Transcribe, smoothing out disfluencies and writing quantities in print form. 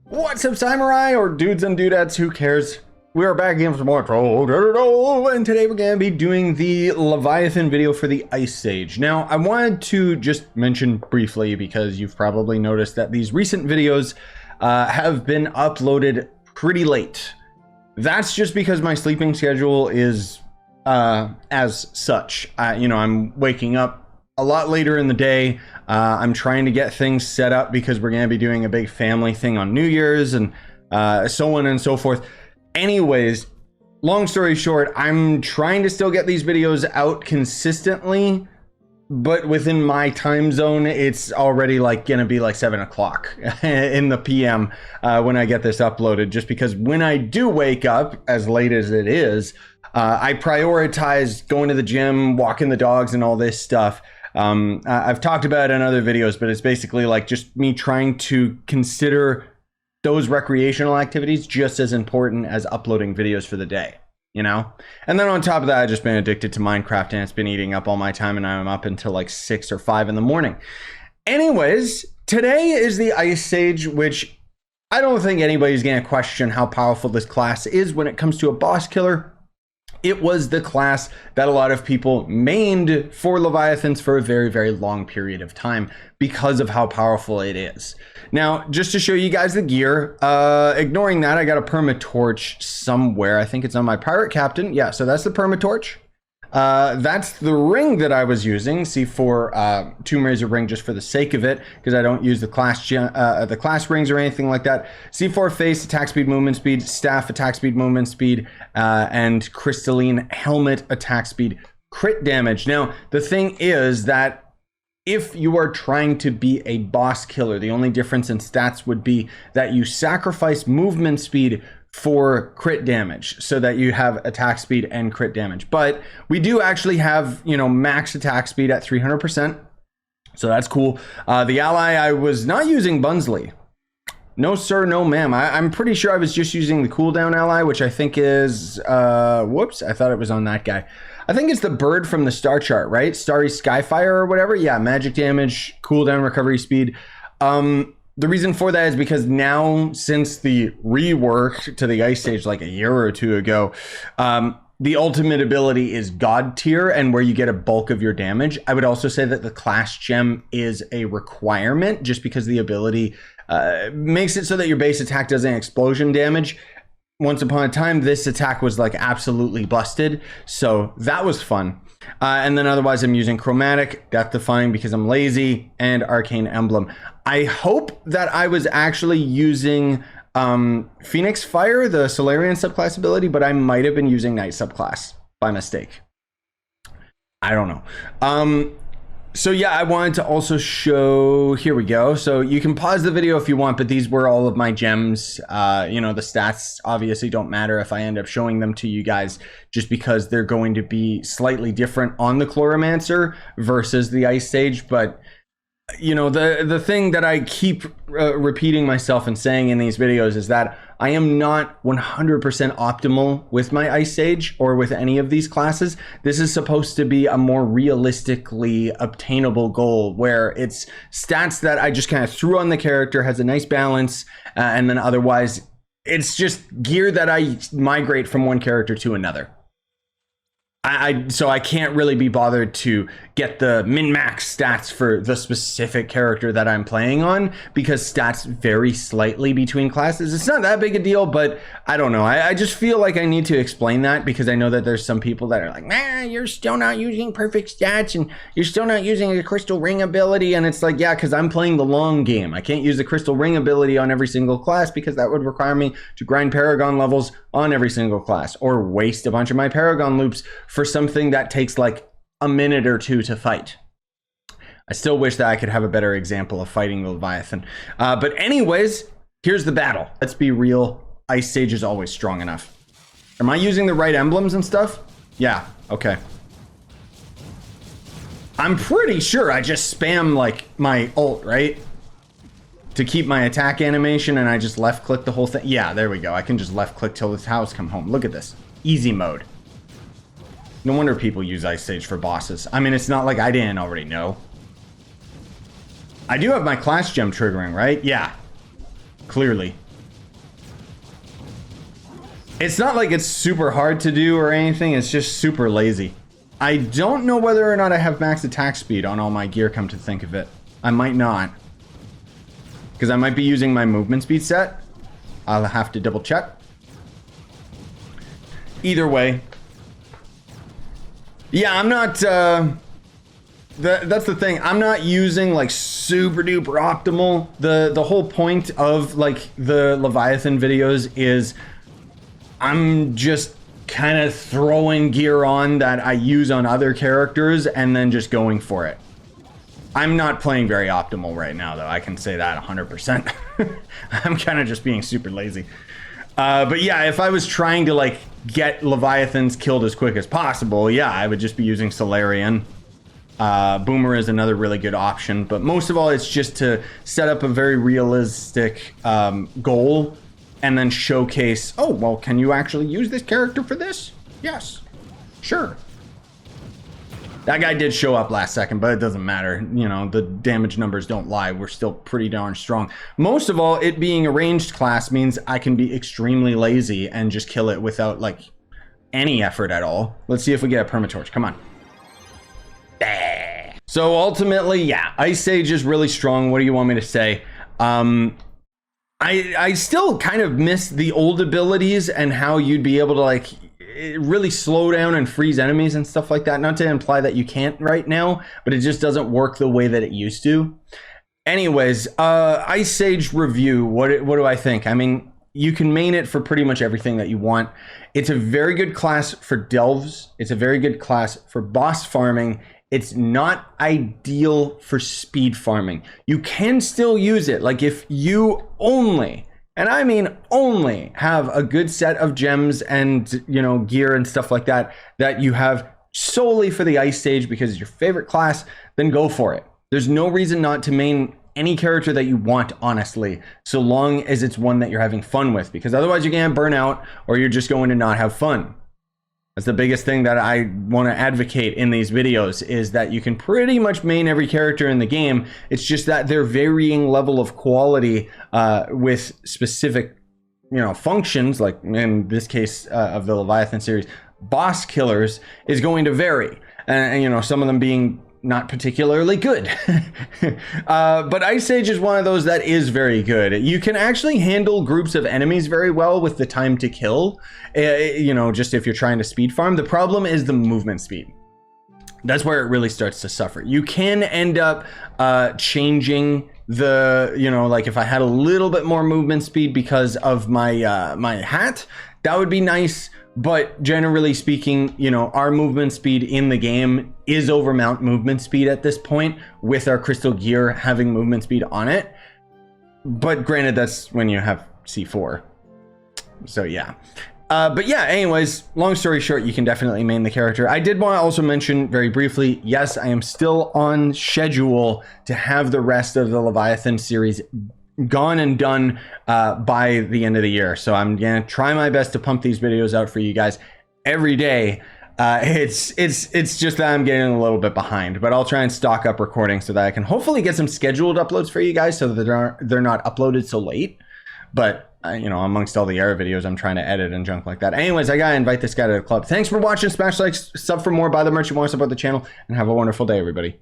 What's up, samurai, or dudes and dudettes, who cares? We are back again for some more Trove, and today we're going to be doing the Leviathan video for the Ice Age. Now, I wanted to just mention briefly, because you've probably noticed that these recent videos have been uploaded pretty late. That's just because my sleeping schedule is as such. I'm waking up a lot later in the day. I'm trying to get things set up because we're going to be doing a big family thing on New Year's and so on and so forth. Anyways, long story short, I'm trying to still get these videos out consistently, but within my time zone, it's already like going to be like 7 o'clock in the PM when I get this uploaded, just because when I do wake up, as late as it is, I prioritize going to the gym, walking the dogs and all this stuff. I've talked about it in other videos, but it's basically like just me trying to consider those recreational activities just as important as uploading videos for the day, you know? And then on top of that, I've just been addicted to Minecraft, and it's been eating up all my time, and I'm up until like 6 or 5 in the morning. Anyways, today is the Ice Age, which I don't think anybody's going to question how powerful this class is when it comes to a boss killer. It was the class that a lot of people mained for Leviathans for a very, very long period of time because of how powerful it is. Now, just to show you guys the gear, ignoring that, I got a perma-torch somewhere. I think it's on my pirate captain. Yeah, so that's the perma-torch. That's the ring that I was using, C4 Tomb Raiser ring, just for the sake of it, because I don't use the class rings or anything like that. C4 face, attack speed, movement speed, staff, attack speed, movement speed, and crystalline helmet, attack speed, crit damage. Now, the thing is that if you are trying to be a boss killer, the only difference in stats would be that you sacrifice movement speed for crit damage, so that you have attack speed and crit damage. But we do actually have, max attack speed at 300%. So that's cool. The ally, I was not using Bunsley. No sir, no ma'am. I'm pretty sure I was just using the cooldown ally, which I think is, whoops, I thought it was on that guy. I think it's the bird from the star chart, right? Starry Skyfire or whatever. Yeah, magic damage, cooldown, recovery speed. The reason for that is because now, since the rework to the Ice Age like a year or two ago, the ultimate ability is God tier, and where you get a bulk of your damage. I would also say that the class gem is a requirement, just because the ability makes it so that your base attack doesn't explosion damage. Once upon a time, this attack was like absolutely busted, so that was fun. And then otherwise, I'm using Chromatic, Death Defying because I'm lazy, and Arcane Emblem. I hope that I was actually using Phoenix Fire, the Solarian subclass ability, but I might have been using Night subclass by mistake. I don't know. So yeah, I wanted to also show, here we go. So you can pause the video if you want, but these were all of my gems. The stats obviously don't matter if I end up showing them to you guys, just because they're going to be slightly different on the Chloromancer versus the Ice Age. But the thing that I keep repeating myself and saying in these videos is that I am not 100% optimal with my Ice Age or with any of these classes. This is supposed to be a more realistically obtainable goal, where it's stats that I just kind of threw on the character, has a nice balance, and then otherwise it's just gear that I migrate from one character to another. So I can't really be bothered to get the min-max stats for the specific character that I'm playing on, because stats vary slightly between classes. It's not that big a deal, but I don't know. I just feel like I need to explain that, because I know that there's some people that are like, man, you're still not using perfect stats, and you're still not using the Crystal Ring ability. And it's like, yeah, because I'm playing the long game. I can't use the Crystal Ring ability on every single class, because that would require me to grind Paragon levels on every single class, or waste a bunch of my Paragon loops for something that takes like a minute or two to fight. I still wish that I could have a better example of fighting the Leviathan. But anyways, here's the battle. Let's be real. Ice Age is always strong enough. Am I using the right emblems and stuff? Yeah, okay. I'm pretty sure I just spam like my ult, right? To keep my attack animation, and I just left click the whole thing. Yeah, there we go. I can just left click till the cows come home. Look at this. Easy mode. No wonder people use Ice Age for bosses. I mean, it's not like I didn't already know. I do have my class gem triggering, right? Yeah. Clearly. It's not like it's super hard to do or anything. It's just super lazy. I don't know whether or not I have max attack speed on all my gear, come to think of it. I might not. Because I might be using my movement speed set. I'll have to double check. Either way. Yeah, I'm not... that's the thing. I'm not using like super duper optimal. The whole point of like the Leviathan videos is I'm just kind of throwing gear on that I use on other characters and then just going for it. I'm not playing very optimal right now, though. I can say that 100%. I'm kind of just being super lazy. But yeah, if I was trying to like get Leviathans killed as quick as possible, yeah, I would just be using Solarian. Boomer is another really good option, but most of all, it's just to set up a very realistic goal and then showcase, oh, well, can you actually use this character for this? Yes, sure. That guy did show up last second, but it doesn't matter. You know, the damage numbers don't lie. We're still pretty darn strong. Most of all, it being a ranged class means I can be extremely lazy and just kill it without, like, any effort at all. Let's see if we get a permatorch. Come on. So ultimately, yeah, Ice Sage is really strong. What do you want me to say? I still kind of miss the old abilities and how you'd be able to like really slow down and freeze enemies and stuff like that. Not to imply that you can't right now, but it just doesn't work the way that it used to. Anyways, Ice Sage review. What do I think? I mean, you can main it for pretty much everything that you want. It's a very good class for delves. It's a very good class for boss farming. It's not ideal for speed farming. You can still use it. Like if you only, and I mean only, have a good set of gems and, you know, gear and stuff like that, that you have solely for the Ice Sage because it's your favorite class, then go for it. There's no reason not to main any character that you want, honestly, so long as it's one that you're having fun with, because otherwise you're gonna burn out or you're just going to not have fun. That's the biggest thing that I want to advocate in these videos, is that you can pretty much main every character in the game. It's just that their varying level of quality with specific, you know, functions, like in this case of the Leviathan series, boss killers, is going to vary. And you know, some of them being not particularly good. But Ice Sage is one of those that is very good. You can actually handle groups of enemies very well with the time to kill, you know, just if you're trying to speed farm. The problem is the movement speed. That's where it really starts to suffer. You can end up changing the, you know, like if I had a little bit more movement speed because of my my hat, that would be nice. But generally speaking, you know, our movement speed in the game is over mount movement speed at this point, with our crystal gear having movement speed on it. But granted, that's when you have C4. So yeah. But yeah, anyways, long story short, you can definitely main the character. I did want to also mention very briefly, yes, I am still on schedule to have the rest of the Leviathan series gone and done by the end of the year. So I'm gonna try my best to pump these videos out for you guys every day. It's just that I'm getting a little bit behind, but I'll try and stock up recording so that I can hopefully get some scheduled uploads for you guys, so that they're not uploaded so late. But you know, amongst all the error videos I'm trying to edit and junk like that. Anyways, I gotta invite this guy to the club. Thanks for watching. Smash like, sub for more, buy the merch you want, support the channel, and have a wonderful day, everybody.